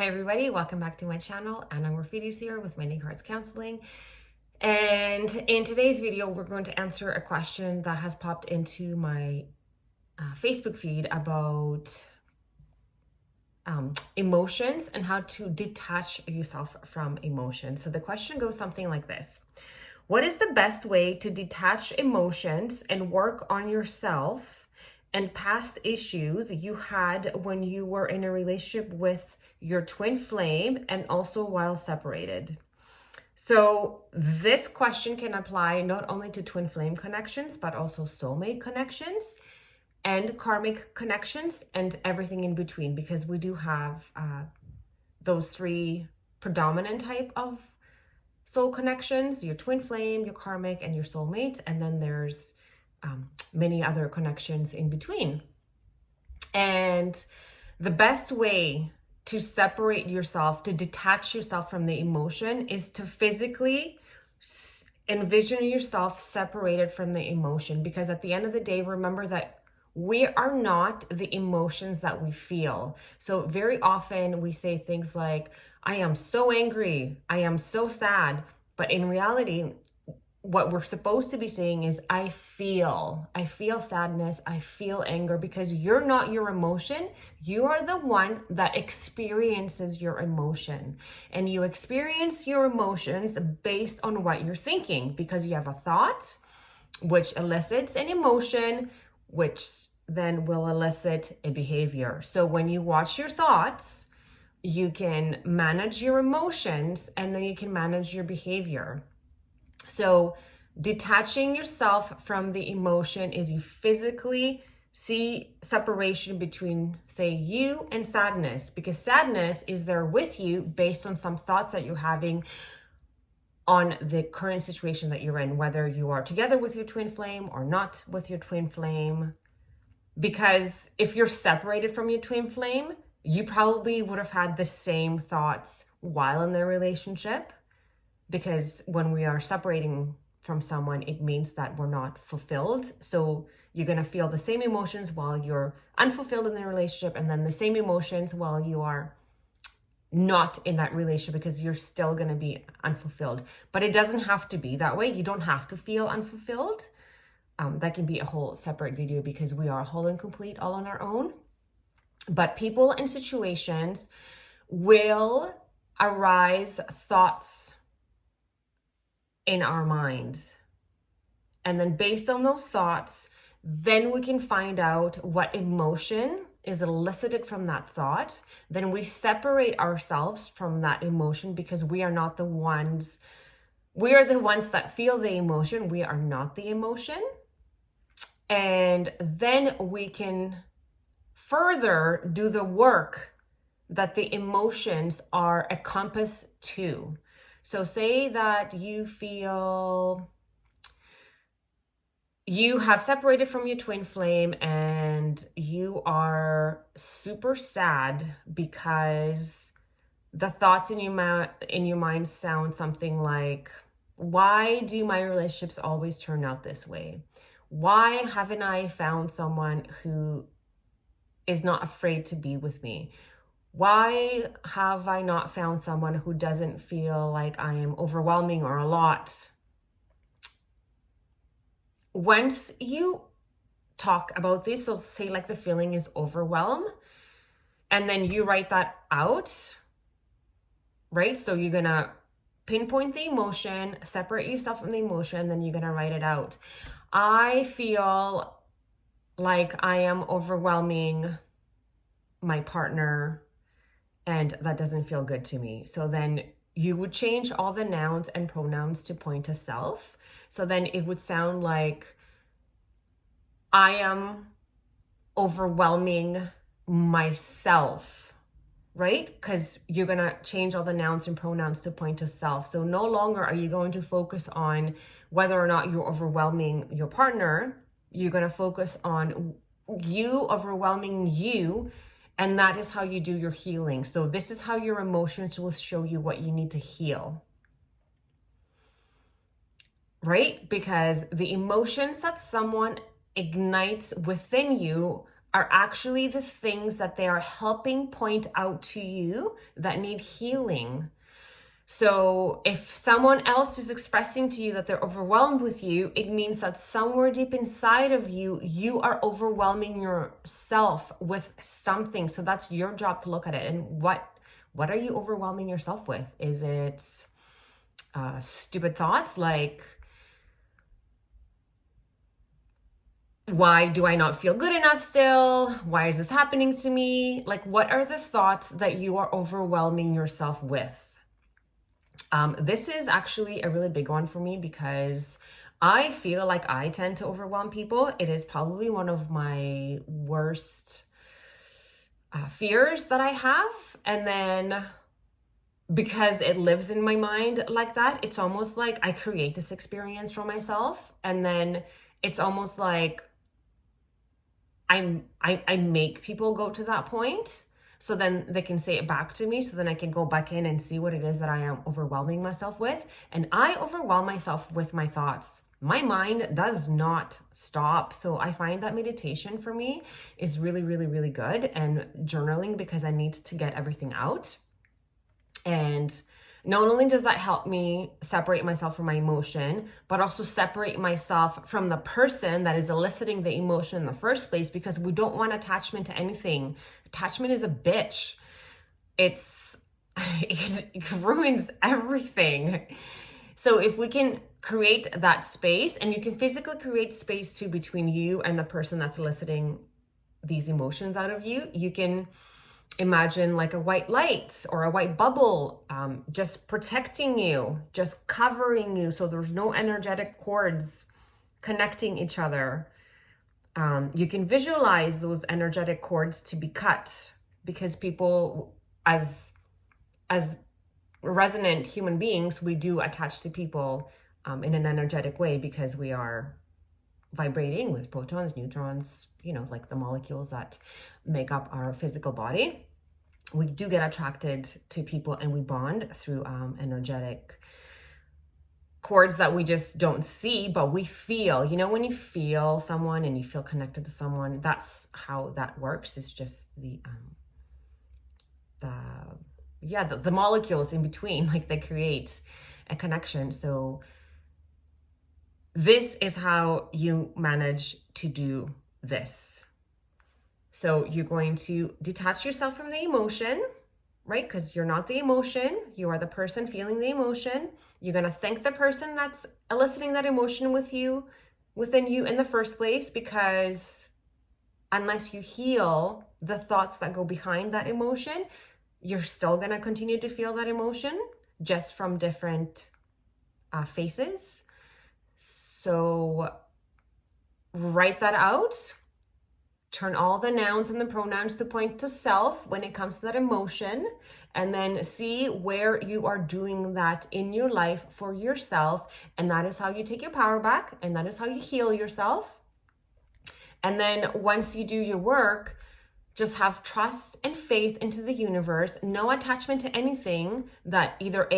Hi everybody, welcome back to my channel. Anna Morfides here with Many Cards Counseling. And in today's video, we're going to answer a question that has popped into my Facebook feed about emotions and how to detach yourself from emotions. So the question goes something like this. What is the best way to detach emotions and work on yourself and past issues you had when you were in a relationship with your twin flame and also while separated? So this question can apply not only to twin flame connections, but also soulmate connections and karmic connections and everything in between, because we do have those three predominant type of soul connections: your twin flame, your karmic, and your soulmate. And then there's many other connections in between. And the best way to separate yourself, to detach yourself from the emotion, is to physically envision yourself separated from the emotion. Because at the end of the day, remember that we are not the emotions that we feel. So very often we say things like, I am so angry, I am so sad. But in reality, what we're supposed to be saying is, I feel sadness, I feel anger, because you're not your emotion. You are the one that experiences your emotion. And you experience your emotions based on what you're thinking, because you have a thought, which elicits an emotion, which then will elicit a behavior. So when you watch your thoughts, you can manage your emotions, and then you can manage your behavior. So detaching yourself from the emotion is you physically see separation between, say, you and sadness, because sadness is there with you based on some thoughts that you're having on the current situation that you're in, whether you are together with your twin flame or not with your twin flame. Because if you're separated from your twin flame, you probably would have had the same thoughts while in their relationship. Because when we are separating from someone, it means that we're not fulfilled. So you're going to feel the same emotions while you're unfulfilled in the relationship, and then the same emotions while you are not in that relationship, because you're still going to be unfulfilled. But it doesn't have to be that way. You don't have to feel unfulfilled. That can be a whole separate video, because we are whole and complete all on our own. But people and situations will arise thoughts in our mind. And then based on those thoughts, then we can find out what emotion is elicited from that thought. Then we separate ourselves from that emotion, because we are not the ones, we are the ones that feel the emotion. We are not the emotion. And then we can further do the work that the emotions are a compass to. So say that you feel you have separated from your twin flame and you are super sad because the thoughts in your mind sound something like, why do my relationships always turn out this way? Why haven't I found someone who is not afraid to be with me? Why have I not found someone who doesn't feel like I am overwhelming or a lot? Once you talk about this, so say like the feeling is overwhelm, and then you write that out, right? So you're gonna pinpoint the emotion, separate yourself from the emotion, and then you're gonna write it out. I feel like I am overwhelming my partner, and that doesn't feel good to me. So then you would change all the nouns and pronouns to point to self. So then it would sound like, I am overwhelming myself, right? Because you're going to change all the nouns and pronouns to point to self. So no longer are you going to focus on whether or not you're overwhelming your partner. You're going to focus on you overwhelming you. And that is how you do your healing. So this is how your emotions will show you what you need to heal. Right? Because the emotions that someone ignites within you are actually the things that they are helping point out to you that need healing. So if someone else is expressing to you that they're overwhelmed with you, it means that somewhere deep inside of you, you are overwhelming yourself with something. So that's your job to look at it. And what are you overwhelming yourself with? Is it stupid thoughts like, why do I not feel good enough still? Why is this happening to me? Like, what are the thoughts that you are overwhelming yourself with? This is actually a really big one for me because I feel like I tend to overwhelm people. It is probably one of my worst fears that I have. And then because it lives in my mind like that, it's almost like I create this experience for myself. And then it's almost like I make people go to that point. So then they can say it back to me. So then I can go back in and see what it is that I am overwhelming myself with. And I overwhelm myself with my thoughts. My mind does not stop. So I find that meditation for me is really, really, really good. And journaling, because I need to get everything out. And not only does that help me separate myself from my emotion, but also separate myself from the person that is eliciting the emotion in the first place, because we don't want attachment to anything. Attachment is a bitch. It ruins everything. So if we can create that space, and you can physically create space too between you and the person that's eliciting these emotions out of you, you can imagine like a white light or a white bubble, just protecting you, just covering you, so there's no energetic cords connecting each other. You can visualize those energetic cords to be cut, because people, as resonant human beings, we do attach to people in an energetic way, because we are vibrating with protons, neutrons, like the molecules that make up our physical body. We do get attracted to people, and we bond through energetic cords that we just don't see, but we feel. When you feel someone and you feel connected to someone, that's how that works. It's just the molecules in between, like, they create a connection. So this is how you manage to do this. So you're going to detach yourself from the emotion, right? Because you're not the emotion. You are the person feeling the emotion. You're going to thank the person that's eliciting that emotion within you in the first place, because unless you heal the thoughts that go behind that emotion, you're still going to continue to feel that emotion, just from different faces. So write that out. Turn all the nouns and the pronouns to point to self when it comes to that emotion, and then see where you are doing that in your life for yourself. And that is how you take your power back, and that is how you heal yourself. And then once you do your work, just have trust and faith into the universe, no attachment to anything, that either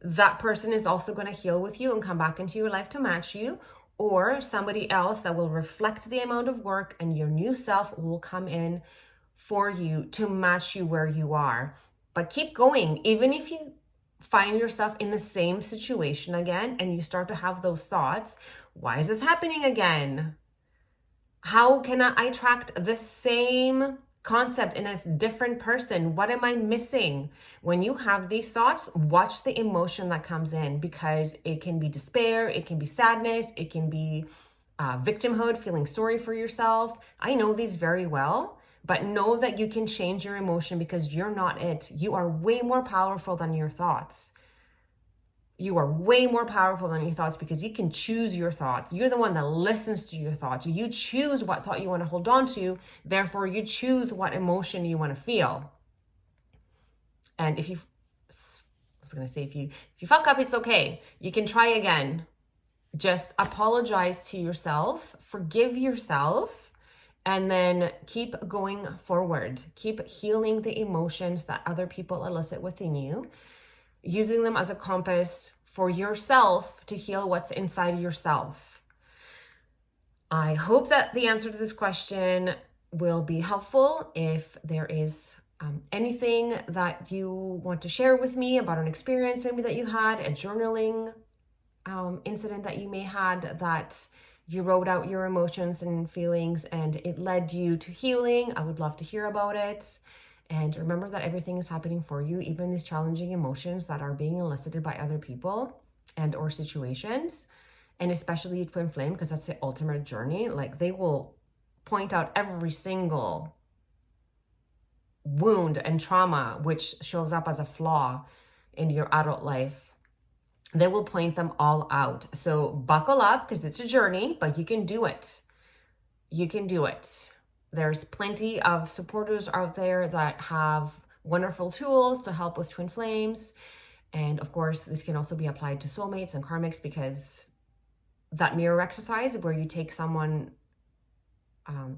that person is also going to heal with you and come back into your life to match you, or somebody else that will reflect the amount of work, and your new self will come in for you to match you where you are. But keep going. Even if you find yourself in the same situation again and you start to have those thoughts, why is this happening again? How can I attract the same concept in a different person? What am I missing? When you have these thoughts, watch the emotion that comes in, because it can be despair, it can be sadness, it can be victimhood, feeling sorry for yourself. I know these very well, but know that you can change your emotion, because you're not it. You are way more powerful than your thoughts. You are way more powerful than your thoughts, because you can choose your thoughts. You're the one that listens to your thoughts. You choose what thought you want to hold on to. Therefore, you choose what emotion you want to feel. And if you fuck up, it's okay. You can try again. Just apologize to yourself, forgive yourself, and then keep going forward. Keep healing the emotions that other people elicit within you, using them as a compass for yourself to heal what's inside yourself. I hope that the answer to this question will be helpful. If there is anything that you want to share with me about an experience maybe that you had, a journaling incident that you may had, that you wrote out your emotions and feelings and it led you to healing, I would love to hear about it. And remember that everything is happening for you, even these challenging emotions that are being elicited by other people and or situations, and especially twin flame, because that's the ultimate journey. Like, they will point out every single wound and trauma which shows up as a flaw in your adult life. They will point them all out. So buckle up, because it's a journey, but you can do it. You can do it. There's plenty of supporters out there that have wonderful tools to help with twin flames. And of course, this can also be applied to soulmates and karmics, because that mirror exercise where you take someone,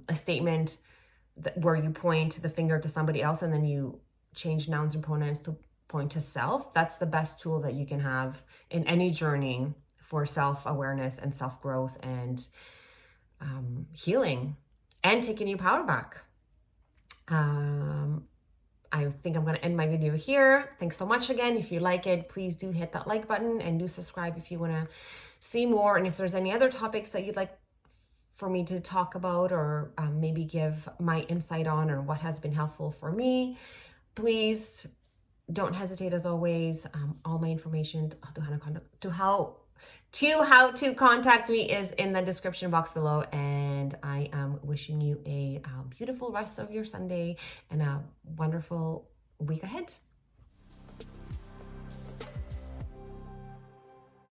a statement where you point the finger to somebody else and then you change nouns and pronouns to point to self, that's the best tool that you can have in any journey for self-awareness and self-growth and healing and taking your power back. I think I'm going to end my video here. Thanks so much again. If you like it, please do hit that like button and do subscribe if you want to see more. And if there's any other topics that you'd like for me to talk about, or maybe give my insight on, or what has been helpful for me, please don't hesitate. As always, all my information to how to contact me is in the description box below. And I am wishing you a beautiful rest of your Sunday and a wonderful week ahead.